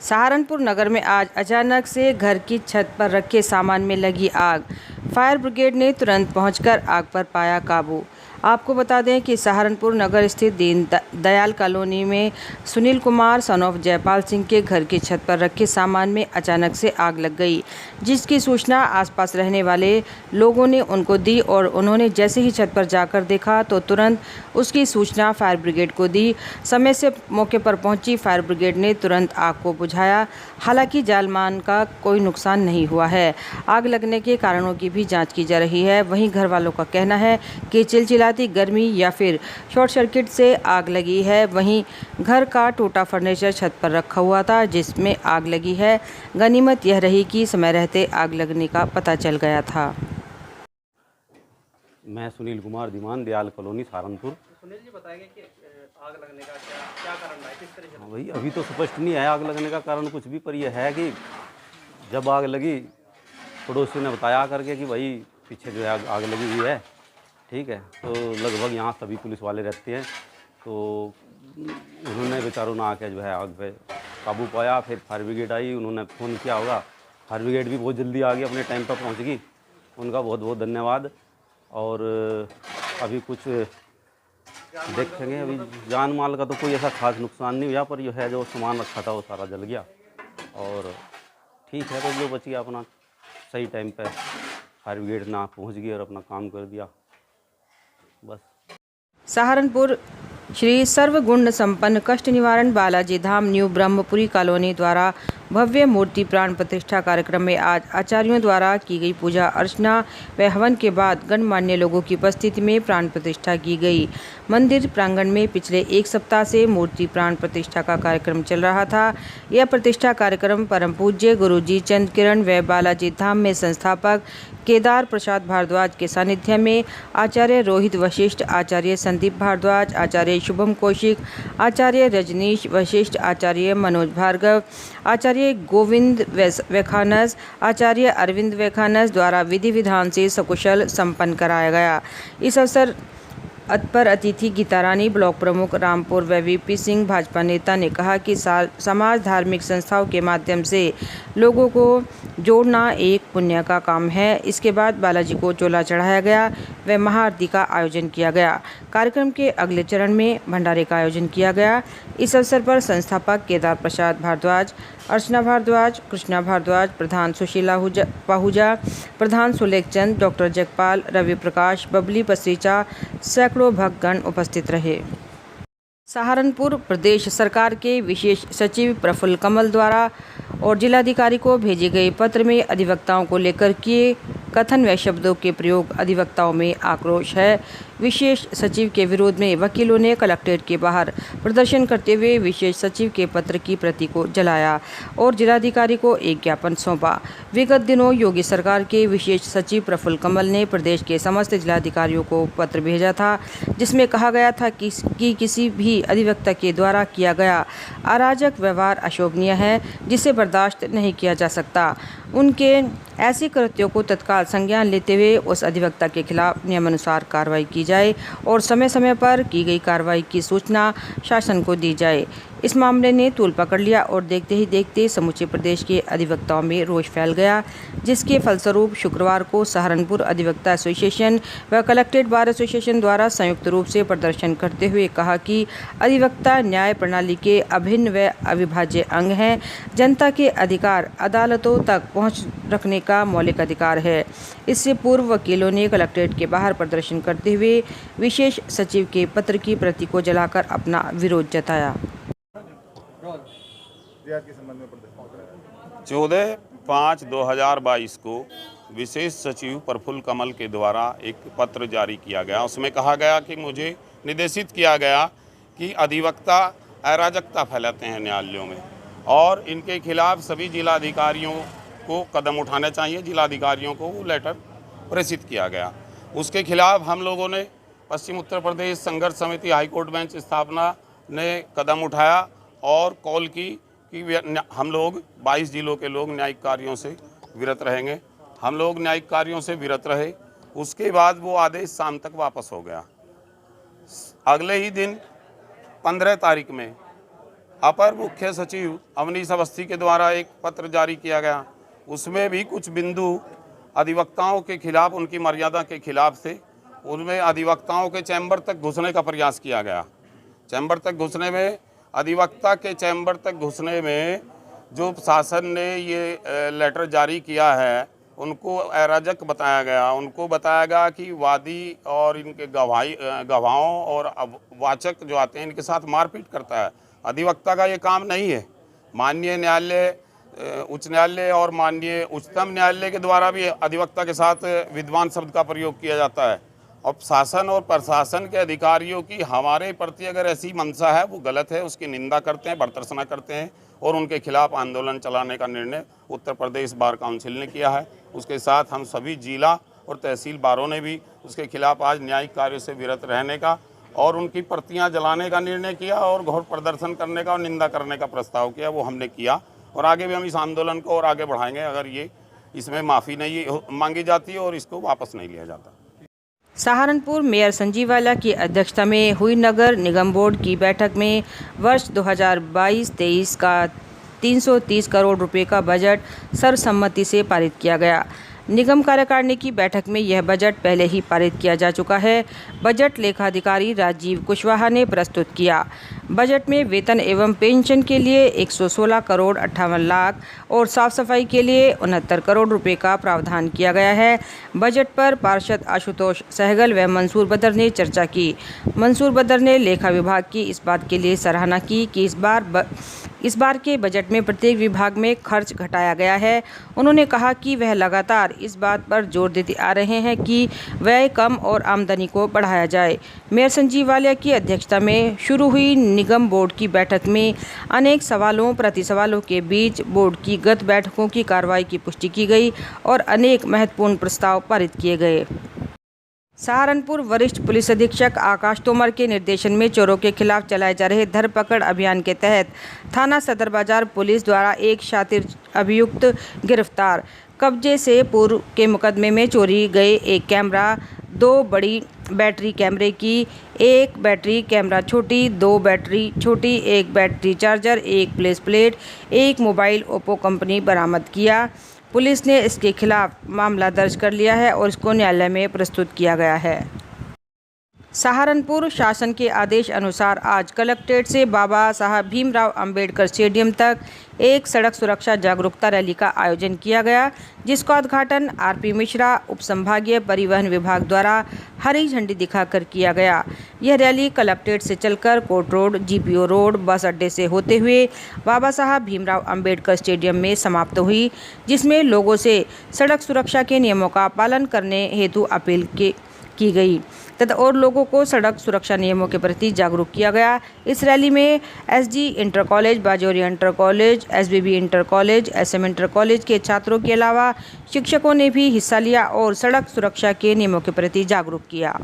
सहारनपुर नगर में आज अचानक से घर की छत पर रखे सामान में लगी आग। फायर ब्रिगेड ने तुरंत पहुंचकर आग पर पाया काबू। आपको बता दें कि सहारनपुर नगर स्थित दीन दयाल कॉलोनी में सुनील कुमार सन ऑफ जयपाल सिंह के घर की छत पर रखे सामान में अचानक से आग लग गई, जिसकी सूचना आसपास रहने वाले लोगों ने उनको दी और उन्होंने जैसे ही छत पर जाकर देखा तो तुरंत उसकी सूचना फायर ब्रिगेड को दी। समय से मौके पर पहुंची फायर ब्रिगेड ने तुरंत आग को बुझाया। हालांकि जान-माल का कोई नुकसान नहीं हुआ है। आग लगने के कारणों की भी जांच की जा रही है। वहीं घर वालों का कहना है कि चिलचिलाती गर्मी या फिर शॉर्ट सर्किट से आग लगी है। वहीं घर का टूटा फर्नीचर छत पर रखा हुआ था जिसमें आग लगी है। गनीमत यह रही कि समय रहते आग लगने का पता चल गया था। मैं सुनील कुमार दीवान दयाल कॉलोनी सहारनपुर। सुनील जी बताएंगे कि आग लगने का क्या कारण है, किस तरह से? हाँ भाई, अभी तो स्पष्ट नहीं है आग लगने का कारण कुछ भी, पर यह है कि जब आग लगी पड़ोसी ने बताया करके कि भाई पीछे जो है आग लगी हुई है, ठीक है। तो लगभग यहाँ सभी पुलिस वाले रहते हैं, तो उन्होंने बेचारों ने आके जो है आग पे काबू पाया। फिर फायर ब्रिगेड आई, उन्होंने फ़ोन किया होगा, फायर ब्रिगेड भी बहुत जल्दी आ गई, अपने टाइम पर पहुँच गई, उनका बहुत बहुत धन्यवाद। और अभी कुछ देखेंगे, अभी जान माल का तो कोई ऐसा खास नुकसान नहीं हुआ, पर जो है जो सामान रखा था वो सारा जल गया और ठीक है। तो जो बच गया अपना सही टाइम पे फायर ब्रिगेड ना पहुंच गई और अपना काम कर दिया बस। सहारनपुर श्री सर्वगुण संपन्न कष्ट निवारण बालाजी धाम न्यू ब्रह्मपुरी कॉलोनी द्वारा भव्य मूर्ति प्राण प्रतिष्ठा कार्यक्रम में आज आचार्यों द्वारा की गई पूजा अर्चना व हवन के बाद गणमान्य लोगों की उपस्थिति में प्राण प्रतिष्ठा की गई। मंदिर प्रांगण में पिछले एक सप्ताह से मूर्ति प्राण प्रतिष्ठा का कार्यक्रम चल रहा था। यह प्रतिष्ठा कार्यक्रम परम पूज्य गुरुजी चंद किरण व बालाजी धाम में संस्थापक केदार प्रसाद भारद्वाज के सानिध्य में आचार्य रोहित वशिष्ठ, आचार्य संदीप भारद्वाज, आचार्य शुभम कौशिक, आचार्य रजनीश वशिष्ठ, आचार्य मनोज भार्गव, आचार्य गोविंद वैखानस, आचार्य अरविंद वैखानस द्वारा विधि विधान से सकुशल संपन्न कराया गया। इस अवसर पर अतिथि गीता रानी, ब्लॉक प्रमुख रामपुर व वीपी सिंह भाजपा नेता ने कहा कि समाज धार्मिक संस्थाओं के माध्यम से लोगों को जोड़ना एक पुण्य का काम है। इसके बाद बालाजी को चोला चढ़ाया गया व महाआरती का आयोजन किया गया। कार्यक्रम के अगले चरण में भंडारे का आयोजन किया गया। इस अवसर पर संस्थापक केदार प्रसाद भारद्वाज, अर्चना भारद्वाज, कृष्णा भारद्वाज, प्रधान सुशीला पाहुजा, प्रधान सुलेखचंद, डॉक्टर जगपाल, रवि प्रकाश, बबली पसरीचा, सैकड़ों भक्तगण उपस्थित रहे। सहारनपुर प्रदेश सरकार के विशेष सचिव प्रफुल्ल कमल द्वारा और जिलाधिकारी को भेजे गए पत्र में अधिवक्ताओं को लेकर किए कथन व शब्दों के प्रयोग अधिवक्ताओं में आक्रोश है। विशेष सचिव के विरोध में वकीलों ने कलेक्ट्रेट के बाहर प्रदर्शन करते हुए विशेष सचिव के पत्र की प्रति को जलाया और जिलाधिकारी को एक ज्ञापन सौंपा। विगत दिनों योगी सरकार के विशेष सचिव प्रफुल्ल कमल ने प्रदेश के समस्त जिलाधिकारियों को पत्र भेजा था, जिसमें कहा गया था कि किसी भी अधिवक्ता के द्वारा किया गया अराजक व्यवहार अशोभनीय है, जिसे बर्दाश्त नहीं किया जा सकता। उनके ऐसे कृत्यों को तत्काल संज्ञान लेते हुए उस अधिवक्ता के खिलाफ नियमानुसार कार्रवाई की जाए और समय समय पर की गई कार्रवाई की सूचना शासन को दी जाए। इस मामले ने तूल पकड़ लिया और देखते ही देखते समूचे प्रदेश के अधिवक्ताओं में रोष फैल गया, जिसके फलस्वरूप शुक्रवार को सहारनपुर अधिवक्ता एसोसिएशन व कलेक्ट्रेट बार एसोसिएशन द्वारा संयुक्त रूप से प्रदर्शन करते हुए कहा कि अधिवक्ता न्याय प्रणाली के अभिन्न व अविभाज्य अंग हैं। जनता के अधिकार अदालतों तक पहुँच रखने का मौलिक अधिकार है। इससे पूर्व वकीलों ने कलेक्ट्रेट के बाहर प्रदर्शन करते हुए विशेष सचिव के पत्र की प्रति को जलाकर अपना विरोध जताया। 14/5/2022 को विशेष सचिव प्रफुल्ल कमल के द्वारा एक पत्र जारी किया गया। उसमें कहा गया कि मुझे निर्देशित किया गया कि अधिवक्ता अराजकता फैलाते हैं न्यायालयों में और इनके खिलाफ सभी जिलाधिकारियों को कदम उठाने चाहिए। जिलाधिकारियों को वो लेटर प्रेषित किया गया। उसके खिलाफ हम लोगों ने पश्चिम उत्तर प्रदेश संघर्ष समिति हाईकोर्ट बेंच स्थापना ने कदम उठाया और कॉल की कि हम लोग 22 जिलों के लोग न्यायिक कार्यों से विरत रहेंगे। हम लोग न्यायिक कार्यों से विरत रहे। उसके बाद वो आदेश शाम तक वापस हो गया। अगले ही दिन 15 तारीख में अपर मुख्य सचिव अवनीश अवस्थी के द्वारा एक पत्र जारी किया गया। उसमें भी कुछ बिंदु अधिवक्ताओं के खिलाफ, उनकी मर्यादा के खिलाफ थे। उनमें अधिवक्ताओं के चैम्बर तक घुसने का प्रयास किया गया। चैम्बर तक घुसने में, अधिवक्ता के चैम्बर तक घुसने में जो शासन ने ये लेटर जारी किया है उनको अराजक बताया गया। उनको बताया गया कि वादी और इनके गवाहों और वाचक जो आते हैं इनके साथ मारपीट करता है। अधिवक्ता का ये काम नहीं है। माननीय न्यायालय, उच्च न्यायालय और माननीय उच्चतम न्यायालय के द्वारा भी अधिवक्ता के साथ विद्वान शब्द का प्रयोग किया जाता है। और शासन और प्रशासन के अधिकारियों की हमारे प्रति अगर ऐसी मंशा है, वो गलत है, उसकी निंदा करते हैं, भर्त्सना करते हैं और उनके खिलाफ आंदोलन चलाने का निर्णय उत्तर प्रदेश बार काउंसिल ने किया है। उसके साथ हम सभी जिला और तहसील बारों ने भी उसके खिलाफ आज न्यायिक कार्य से विरत रहने का और उनकी प्रतियां जलाने का निर्णय किया और घोर प्रदर्शन करने का और निंदा करने का प्रस्ताव किया। वो हमने किया और आगे भी हम इस आंदोलन को और आगे बढ़ाएंगे अगर ये इसमें माफ़ी नहीं मांगी जाती है और इसको वापस नहीं लिया जाता। सहारनपुर मेयर संजीव वाला की अध्यक्षता में हुई नगर निगम बोर्ड की बैठक में वर्ष 2022-23 का 330 करोड़ रुपए का बजट सर्वसम्मति से पारित किया गया। निगम कार्यकारिणी की बैठक में यह बजट पहले ही पारित किया जा चुका है। बजट लेखाधिकारी राजीव कुशवाहा ने प्रस्तुत किया। बजट में वेतन एवं पेंशन के लिए 116 करोड़ 58 लाख और साफ सफाई के लिए 69 करोड़ रुपए का प्रावधान किया गया है। बजट पर पार्षद आशुतोष सहगल व मंसूर बदर ने चर्चा की। मंसूर बदर ने लेखा विभाग की इस बात के लिए सराहना की कि इस बार के बजट में प्रत्येक विभाग में खर्च घटाया गया है। उन्होंने कहा कि वह लगातार इस बात पर जोर देते आ रहे हैं कि व्यय कम और आमदनी को बढ़ाया जाए। मेयर संजीव वालिया की अध्यक्षता में शुरू हुई निगम बोर्ड की बैठक में अनेक सवालों प्रति सवालों के बीच बोर्ड की गत बैठकों की कार्रवाई की पुष्टि की गई और अनेक महत्वपूर्ण प्रस्ताव पारित किए गए। सहारनपुर वरिष्ठ पुलिस अधीक्षक आकाश तोमर के निर्देशन में चोरों के खिलाफ चलाए जा रहे धरपकड़ अभियान के तहत थाना सदर बाजार पुलिस द्वारा एक शातिर अभियुक्त गिरफ्तार। कब्जे से पूर्व के मुकदमे में चोरी गए एक कैमरा, 2 बड़ी बैटरी कैमरे की, 1 बैटरी कैमरा छोटी, 2 बैटरी छोटी, 1 battery charger, 1 place plate, 1 mobile Oppo company बरामद किया। पुलिस ने इसके खिलाफ मामला दर्ज कर लिया है और इसको न्यायालय में प्रस्तुत किया गया है। सहारनपुर शासन के आदेश अनुसार आज कलेक्ट्रेट से बाबा साहब भीमराव अंबेडकर स्टेडियम तक एक सड़क सुरक्षा जागरूकता रैली का आयोजन किया गया, जिसका उद्घाटन आरपी मिश्रा उप संभागीय परिवहन विभाग द्वारा हरी झंडी दिखाकर किया गया। यह रैली कलेक्ट्रेट से चलकर कोर्ट रोड, जीपीओ रोड, बस अड्डे से होते हुए बाबा साहब भीमराव अंबेडकर स्टेडियम में समाप्त हुई, जिसमें लोगों से सड़क सुरक्षा के नियमों का पालन करने हेतु अपील की गई तथा और लोगों को सड़क सुरक्षा नियमों के प्रति जागरूक किया गया। इस रैली में SG inter college, Bajoria inter college, SBB inter college, SM inter college के छात्रों के अलावा शिक्षकों ने भी हिस्सा लिया और सड़क सुरक्षा के नियमों के प्रति जागरूक किया।